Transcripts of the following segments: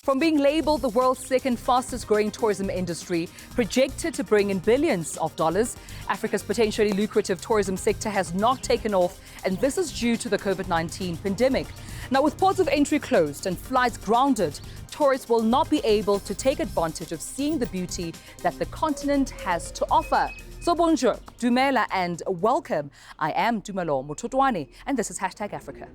From being labelled the world's second fastest growing tourism industry, projected to bring in billions of dollars, Africa's potentially lucrative tourism sector has not taken off, and this is due to the COVID-19 pandemic. Now, with ports of entry closed and flights grounded, tourists will not be able to take advantage of seeing the beauty that the continent has to offer. So bonjour, dumela and welcome. I am Dumelo Mututwane, and this is #Africa.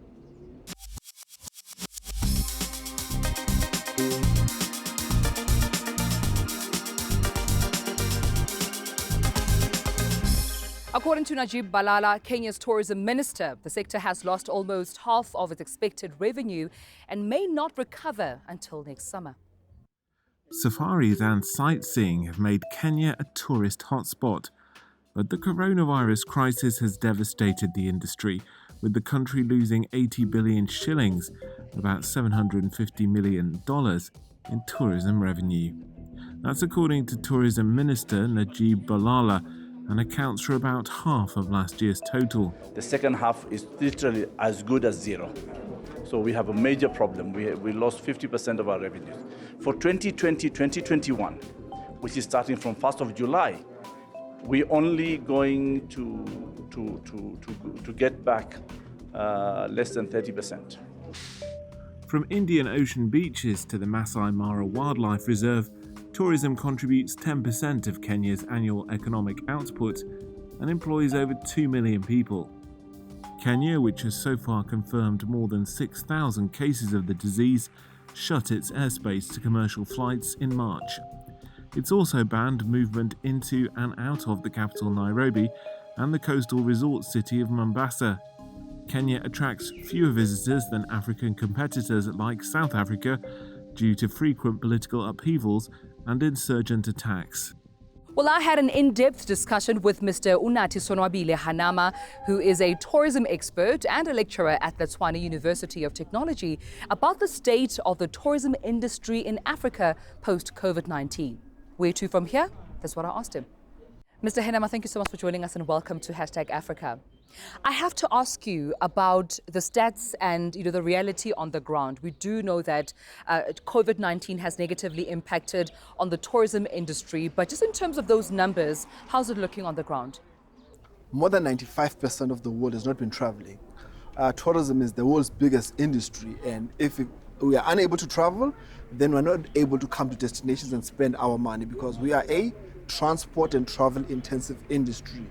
According to Najib Balala, Kenya's tourism minister, the sector has lost almost half of its expected revenue and may not recover until next summer. Safaris and sightseeing have made Kenya a tourist hotspot, but the coronavirus crisis has devastated the industry, with the country losing 80 billion shillings, about $750 million, in tourism revenue. That's according to Tourism Minister Najib Balala, and accounts for about half of last year's total. The second half is literally as good as zero. So we have a major problem. We lost 50% of our revenues. For 2020-2021, which is starting from 1st of July, we're only going to get back less than 30%. From Indian Ocean beaches to the Masai Mara Wildlife Reserve, tourism contributes 10% of Kenya's annual economic output and employs over 2 million people. Kenya, which has so far confirmed more than 6,000 cases of the disease, shut its airspace to commercial flights in March. It's also banned movement into and out of the capital Nairobi and the coastal resort city of Mombasa. Kenya attracts fewer visitors than African competitors like South Africa due to frequent political upheavals and insurgent attacks. Well, I had an in-depth discussion with Mr. Unathi Sonwabile Hanama, who is a tourism expert and a lecturer at the Tshwane University of Technology, about the state of the tourism industry in Africa post-COVID-19. Where to from here? That's what I asked him. Mr. Hanama, thank you so much for joining us and welcome to #Africa. I have to ask you about the stats and the reality on the ground. We do know that COVID-19 has negatively impacted on the tourism industry, but just in terms of those numbers, how's it looking on the ground? More than 95% of the world has not been traveling. Tourism is the world's biggest industry, and if we are unable to travel, then we're not able to come to destinations and spend our money because we are a transport and travel intensive industry.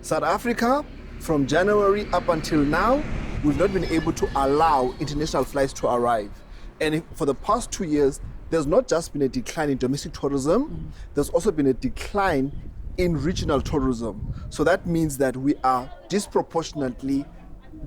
South Africa, from January up until now, we've not been able to allow international flights to arrive. And for the past 2 years, there's not just been a decline in domestic tourism, there's also been a decline in regional tourism. So that means that we are disproportionately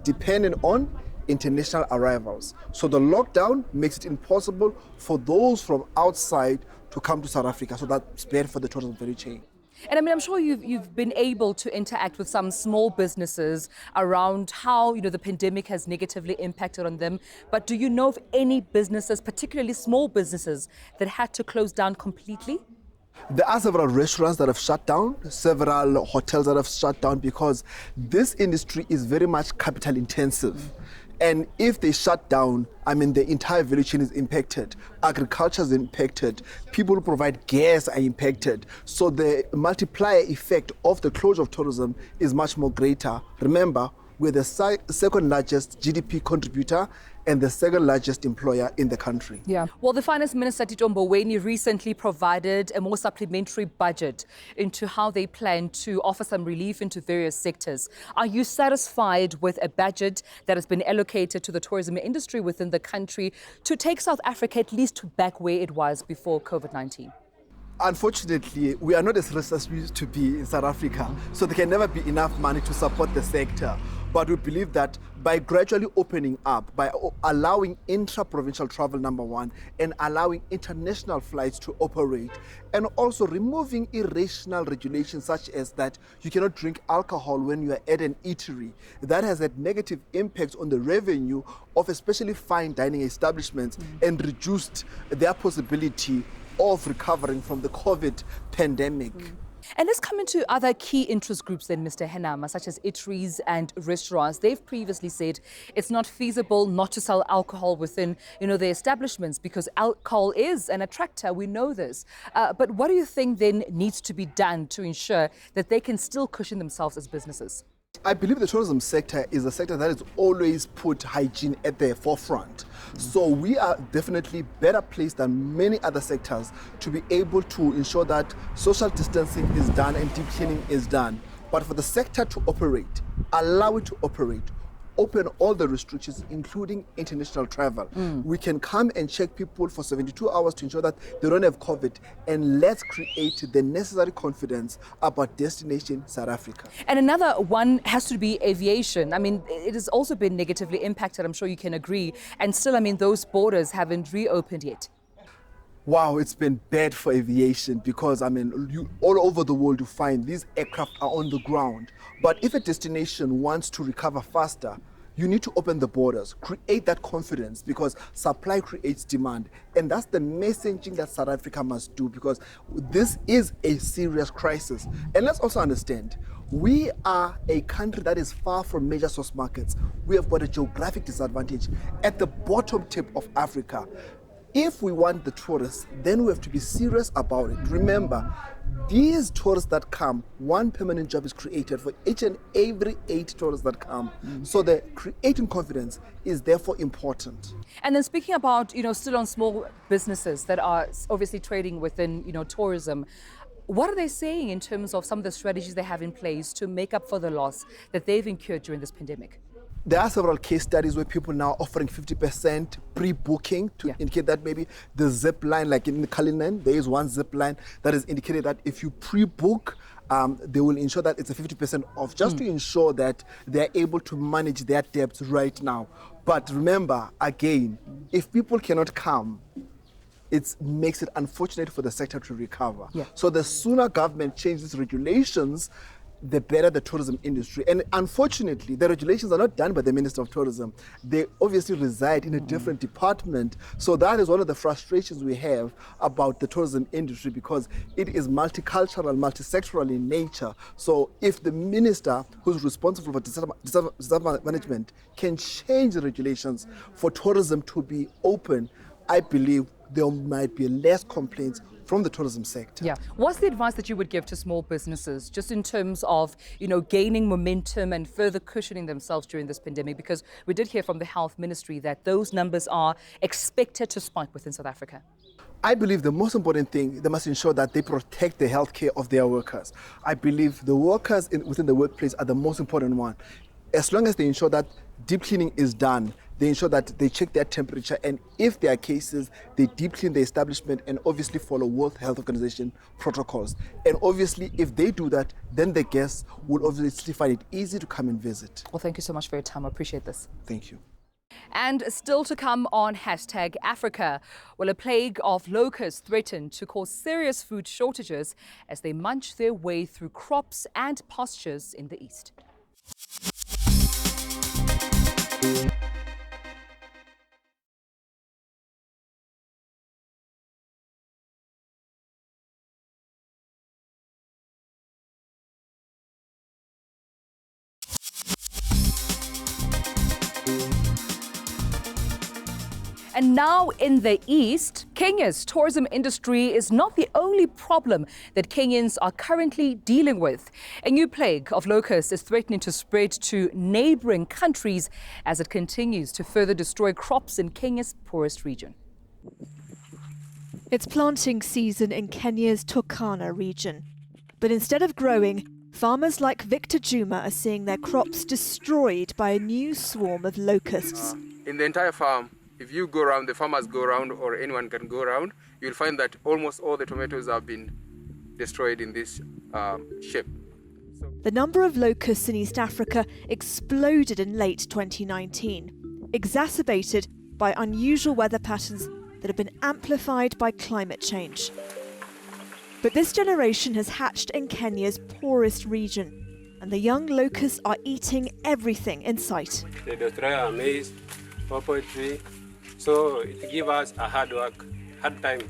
dependent on international arrivals. So the lockdown makes it impossible for those from outside to come to South Africa. So that's bad for the tourism value chain. And I mean, I'm sure you've been able to interact with some small businesses around how, the pandemic has negatively impacted on them. But do you know of any businesses, particularly small businesses, that had to close down completely? There are several restaurants that have shut down, several hotels that have shut down because this industry is very much capital intensive. And if they shut down, the entire value chain is impacted. Agriculture is impacted. People who provide gas are impacted. So the multiplier effect of the closure of tourism is much more greater. Remember, we're the second largest GDP contributor and the second largest employer in the country. Yeah. Well, the Finance Minister Tito Mboweni recently provided a more supplementary budget into how they plan to offer some relief into various sectors. Are you satisfied with a budget that has been allocated to the tourism industry within the country to take South Africa at least back where it was before COVID-19? Unfortunately, we are not as rich as we used to be in South Africa, so there can never be enough money to support the sector. But we believe that by gradually opening up, by allowing intra-provincial travel, number one, and allowing international flights to operate, and also removing irrational regulations such as that you cannot drink alcohol when you are at an eatery, that has had negative impacts on the revenue of especially fine dining establishments and reduced their possibility of recovering from the COVID pandemic. And let's come into other key interest groups then, Mr. Hanama, such as eateries and restaurants. They've previously said it's not feasible not to sell alcohol within, their establishments because alcohol is an attractor. We know this. But what do you think then needs to be done to ensure that they can still cushion themselves as businesses? I believe the tourism sector is a sector that has always put hygiene at the forefront. So we are definitely better placed than many other sectors to be able to ensure that social distancing is done and deep cleaning is done. But for the sector to operate, allow it to operate, open all the restrictions, including international travel. We can come and check people for 72 hours to ensure that they don't have COVID, and let's create the necessary confidence about destination South Africa. And another one has to be aviation. I mean, it has also been negatively impacted, I'm sure you can agree. And still, those borders haven't reopened yet. Wow, it's been bad for aviation because, all over the world you find these aircraft are on the ground. But if a destination wants to recover faster, you need to open the borders, create that confidence because supply creates demand. And that's the messaging that South Africa must do because this is a serious crisis. And let's also understand, we are a country that is far from major source markets. We have got a geographic disadvantage at the bottom tip of Africa. If we want the tourists, then we have to be serious about it. Remember, these tourists that come, one permanent job is created for each and every 8 tourists that come. So the creating confidence is therefore important. And then speaking about, still on small businesses that are obviously trading within, tourism, what are they saying in terms of some of the strategies they have in place to make up for the loss that they've incurred during this pandemic? There are several case studies where people now offering 50% pre-booking to indicate that maybe the zip line, like in the Cullinan, there is one zip line that is indicated that if you pre-book, they will ensure that it's a 50% off, just to ensure that they're able to manage their debts right now. But remember, again, if people cannot come, it makes it unfortunate for the sector to recover. So the sooner government changes regulations, the better the tourism industry. And unfortunately, the regulations are not done by the Minister of Tourism. They obviously reside in a different department. So that is one of the frustrations we have about the tourism industry because it is multicultural, multisectoral in nature. So if the minister who's responsible for disaster management can change the regulations for tourism to be open, I believe there might be less complaints from the tourism sector. What's the advice that you would give to small businesses just in terms of, gaining momentum and further cushioning themselves during this pandemic? Because we did hear from the Health Ministry that those numbers are expected to spike within South Africa. I believe the most important thing, they must ensure that they protect the health care of their workers. I believe the workers within the workplace are the most important one. As long as they ensure that deep cleaning is done, they ensure that they check their temperature, and if there are cases, they deep clean the establishment and obviously follow World Health Organization protocols. And obviously, if they do that, then the guests will obviously find it easy to come and visit. Well, thank you so much for your time. I appreciate this. Thank you. And still to come on #Africa, well, a plague of locusts threatened to cause serious food shortages as they munch their way through crops and pastures in the east. And now in the east, Kenya's tourism industry is not the only problem that Kenyans are currently dealing with. A new plague of locusts is threatening to spread to neighboring countries as it continues to further destroy crops in Kenya's poorest region. It's planting season in Kenya's Turkana region. But instead of growing, farmers like Victor Juma are seeing their crops destroyed by a new swarm of locusts. In the entire farm, if you go around, the farmers go around, or anyone can go around, you'll find that almost all the tomatoes have been destroyed in this shape. The number of locusts in East Africa exploded in late 2019, exacerbated by unusual weather patterns that have been amplified by climate change. But this generation has hatched in Kenya's poorest region, and the young locusts are eating everything in sight. They destroy our maize, poetry, so it gives us a hard time.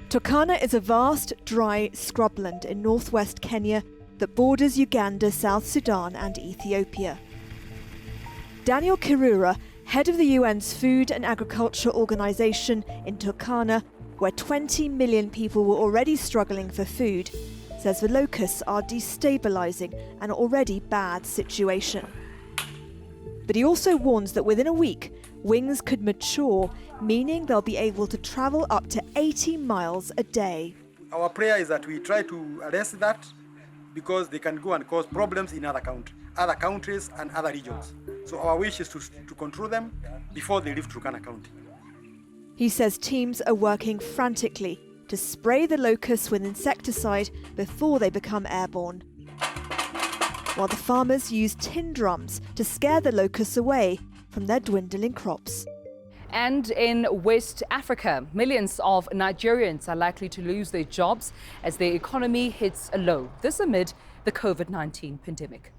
Turkana is a vast, dry scrubland in northwest Kenya that borders Uganda, South Sudan and Ethiopia. Daniel Kirura, head of the UN's Food and Agriculture Organization in Turkana, where 20 million people were already struggling for food, says the locusts are destabilizing an already bad situation. But he also warns that within a week, wings could mature, meaning they'll be able to travel up to 80 miles a day. Our prayer is that we try to arrest that because they can go and cause problems in other countries and other regions. So our wish is to control them before they leave Turkana County. He says teams are working frantically to spray the locusts with insecticide before they become airborne, while the farmers use tin drums to scare the locusts away from their dwindling crops. And in West Africa, millions of Nigerians are likely to lose their jobs as their economy hits a low. This amid the COVID-19 pandemic.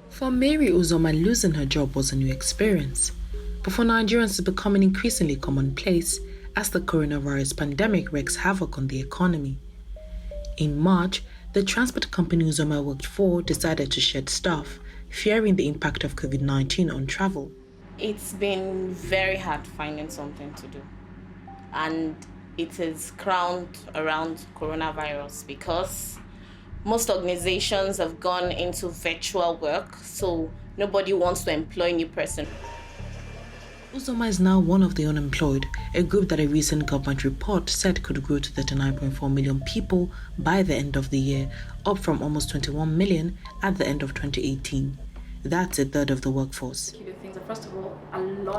For Mary Uzoma, losing her job was a new experience. But for Nigerians, it's becoming increasingly commonplace as the coronavirus pandemic wreaks havoc on the economy. In March, the transport company Uzoma worked for decided to shed staff, fearing the impact of COVID-19 on travel. It's been very hard finding something to do, and it is crowned around coronavirus because most organizations have gone into virtual work, so nobody wants to employ a new person. Uzoma is now one of the unemployed, a group that a recent government report said could grow to 39.4 million people by the end of the year, up from almost 21 million at the end of 2018. That's a third of the workforce.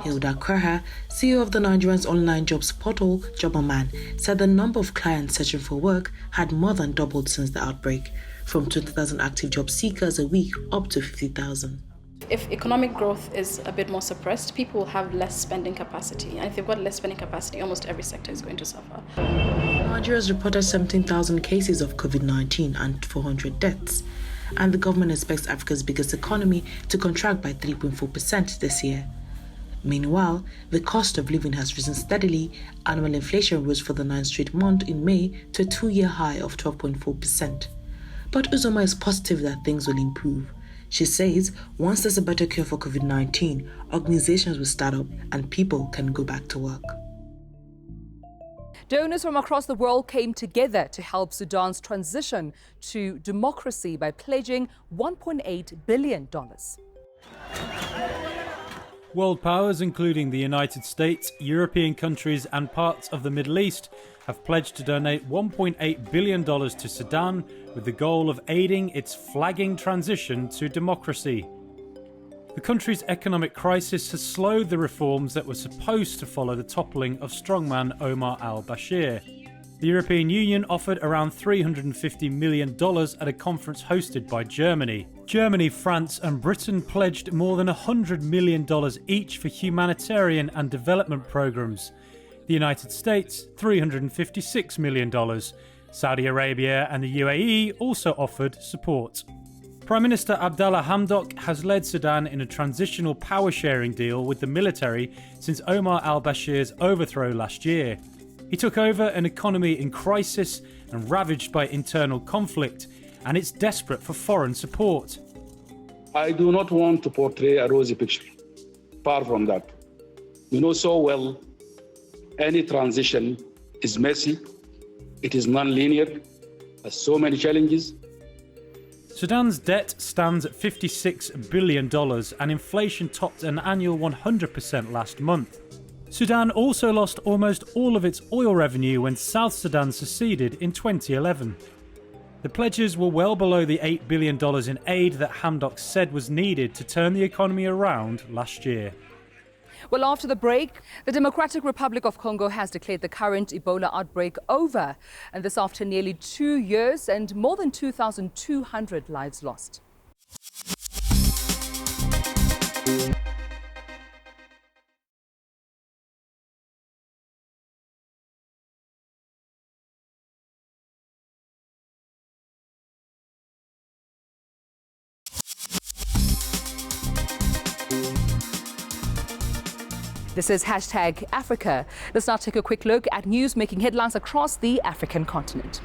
Hilda Kreher, CEO of the Nigerian's online jobs portal, Jobaman, said the number of clients searching for work had more than doubled since the outbreak, from 20,000 active job seekers a week up to 50,000. If economic growth is a bit more suppressed, people will have less spending capacity. And if they've got less spending capacity, almost every sector is going to suffer. Nigeria has reported 17,000 cases of COVID-19 and 400 deaths. And the government expects Africa's biggest economy to contract by 3.4% this year. Meanwhile, the cost of living has risen steadily. Annual inflation rose for the 9th straight month in May to a 2-year high of 12.4%. But Uzoma is positive that things will improve. She says once there's a better cure for COVID-19, organizations will start up and people can go back to work. Donors from across the world came together to help Sudan's transition to democracy by pledging $1.8 billion. World powers, including the United States, European countries and parts of the Middle East, have pledged to donate $1.8 billion to Sudan with the goal of aiding its flagging transition to democracy. The country's economic crisis has slowed the reforms that were supposed to follow the toppling of strongman Omar al-Bashir. The European Union offered around $350 million at a conference hosted by Germany. Germany, France and Britain pledged more than $100 million each for humanitarian and development programs. The United States, $356 million. Saudi Arabia and the UAE also offered support. Prime Minister Abdallah Hamdok has led Sudan in a transitional power-sharing deal with the military since Omar al-Bashir's overthrow last year. He took over an economy in crisis and ravaged by internal conflict, and it's desperate for foreign support. I do not want to portray a rosy picture. Far from that. We know so well any transition is messy, it is non-linear, has so many challenges. Sudan's debt stands at $56 billion and inflation topped an annual 100% last month. Sudan also lost almost all of its oil revenue when South Sudan seceded in 2011. The pledges were well below the $8 billion in aid that Hamdok said was needed to turn the economy around last year. Well, after the break, the Democratic Republic of Congo has declared the current Ebola outbreak over. And this after nearly 2 years and more than 2,200 lives lost. This is #Africa. Let's now take a quick look at news making headlines across the African continent.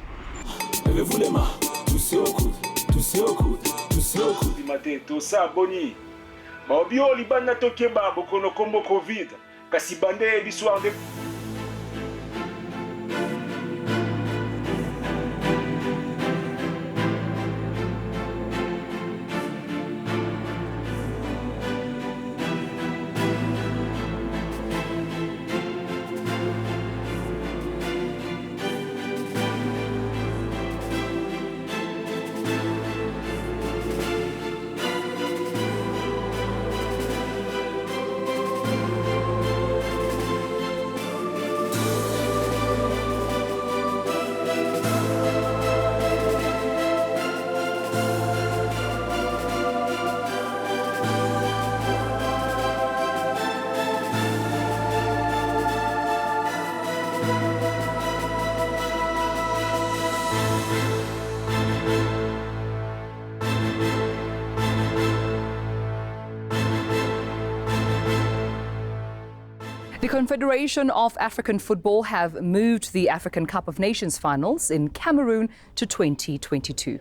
The Confederation of African Football have moved the African Cup of Nations finals in Cameroon to 2022.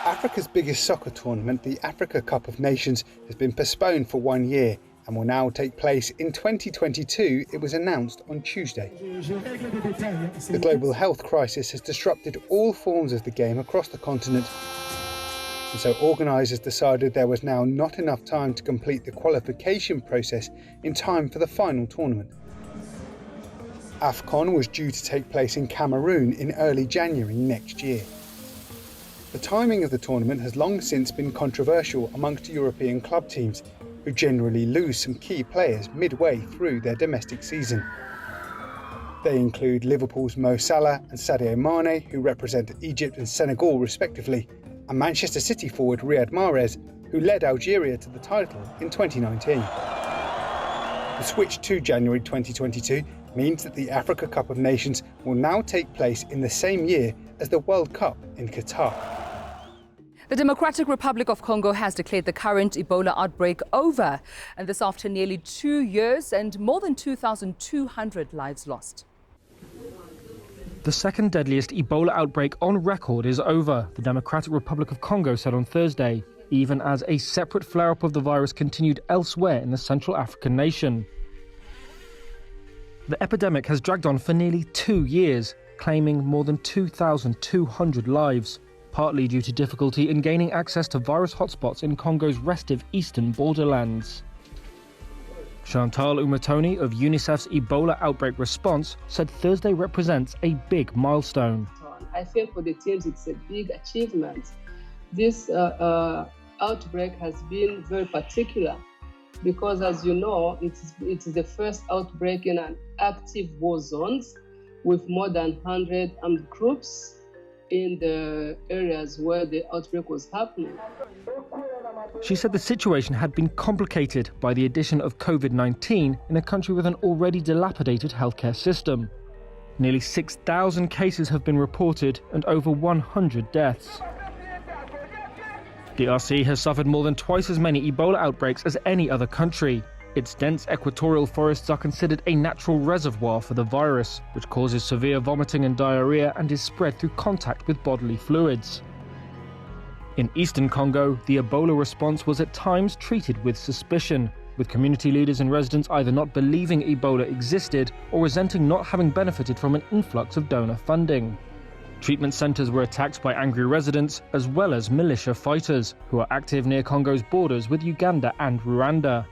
Africa's biggest soccer tournament, the Africa Cup of Nations, has been postponed for 1 year and will now take place in 2022, it was announced on Tuesday. The global health crisis has disrupted all forms of the game across the continent, and so organisers decided there was now not enough time to complete the qualification process in time for the final tournament. Afcon was due to take place in Cameroon in early January next year. The timing of the tournament has long since been controversial amongst European club teams, who generally lose some key players midway through their domestic season. They include Liverpool's Mo Salah and Sadio Mane, who represent Egypt and Senegal respectively, and Manchester City forward Riyad Mahrez, who led Algeria to the title in 2019. The switch to January 2022 means that the Africa Cup of Nations will now take place in the same year as the World Cup in Qatar. The Democratic Republic of Congo has declared the current Ebola outbreak over, and this after nearly 2 years and more than 2,200 lives lost. The second deadliest Ebola outbreak on record is over, the Democratic Republic of Congo said on Thursday, even as a separate flare-up of the virus continued elsewhere in the Central African nation. The epidemic has dragged on for nearly 2 years, claiming more than 2,200 lives, partly due to difficulty in gaining access to virus hotspots in Congo's restive eastern borderlands. Chantal Umatoni of UNICEF's Ebola outbreak response said Thursday represents a big milestone. I think for the teams it's a big achievement. This outbreak has been very particular because, as you know, it is the first outbreak in an active war zones with more than 100 armed groups in the areas where the outbreak was happening. She said the situation had been complicated by the addition of COVID-19 in a country with an already dilapidated healthcare system. Nearly 6,000 cases have been reported and over 100 deaths. DRC has suffered more than twice as many Ebola outbreaks as any other country. Its dense equatorial forests are considered a natural reservoir for the virus, which causes severe vomiting and diarrhea and is spread through contact with bodily fluids. In eastern Congo, the Ebola response was at times treated with suspicion, with community leaders and residents either not believing Ebola existed or resenting not having benefited from an influx of donor funding. Treatment centers were attacked by angry residents as well as militia fighters, who are active near Congo's borders with Uganda and Rwanda.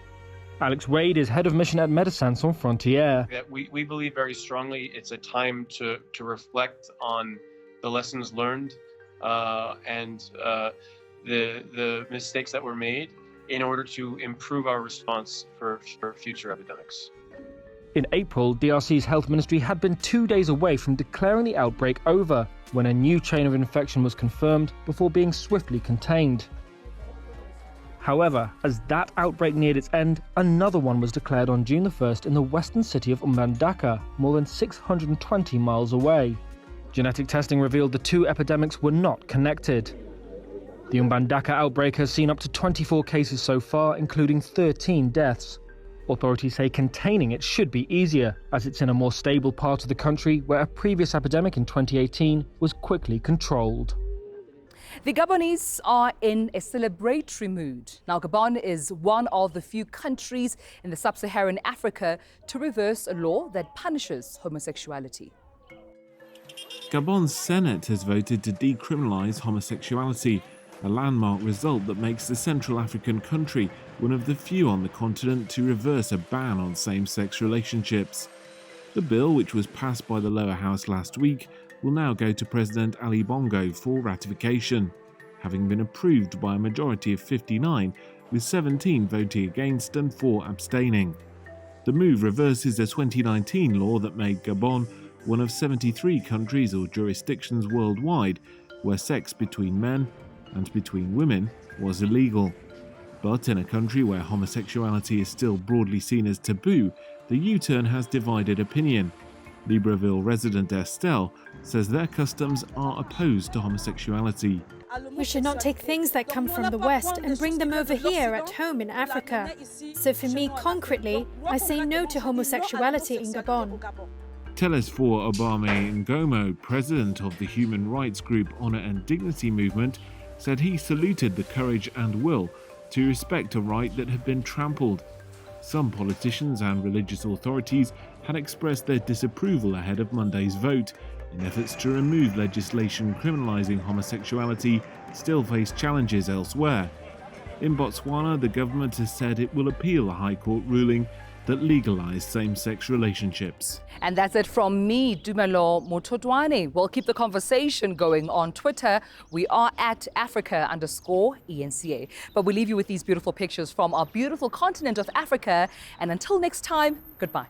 Alex Wade is head of mission at Médecins Sans Frontières. We believe very strongly it's a time to reflect on the lessons learned and the mistakes that were made in order to improve our response for future epidemics. In April, DRC's health ministry had been 2 days away from declaring the outbreak over, when a new chain of infection was confirmed before being swiftly contained. However, as that outbreak neared its end, another one was declared on June the 1st in the western city of Mbandaka, more than 620 miles away. Genetic testing revealed the two epidemics were not connected. The Mbandaka outbreak has seen up to 24 cases so far, including 13 deaths. Authorities say containing it should be easier, as it's in a more stable part of the country where a previous epidemic in 2018 was quickly controlled. The Gabonese are in a celebratory mood. Now, Gabon is one of the few countries in the sub-Saharan Africa to reverse a law that punishes homosexuality. Gabon's Senate has voted to decriminalise homosexuality, a landmark result that makes the Central African country one of the few on the continent to reverse a ban on same-sex relationships. The bill, which was passed by the lower house last week, will now go to President Ali Bongo for ratification, having been approved by a majority of 59, with 17 voting against and 4 abstaining. The move reverses a 2019 law that made Gabon one of 73 countries or jurisdictions worldwide where sex between men and between women was illegal. But in a country where homosexuality is still broadly seen as taboo, the U-turn has divided opinion. Libreville resident Estelle says their customs are opposed to homosexuality. We should not take things that come from the West and bring them over here at home in Africa. So for me, concretely, I say no to homosexuality in Gabon. Telesfor Obame Ngomo, president of the human rights group Honor and Dignity movement, said he saluted the courage and will to respect a right that had been trampled. Some politicians and religious authorities had expressed their disapproval ahead of Monday's vote, in efforts to remove legislation criminalising homosexuality still face challenges elsewhere. In Botswana, the government has said it will appeal a High Court ruling that legalised same-sex relationships. And that's it from me, Dumelo Motodwane. We'll keep the conversation going on Twitter. We are at Africa_ENCA. But we leave you with these beautiful pictures from our beautiful continent of Africa. And until next time, goodbye.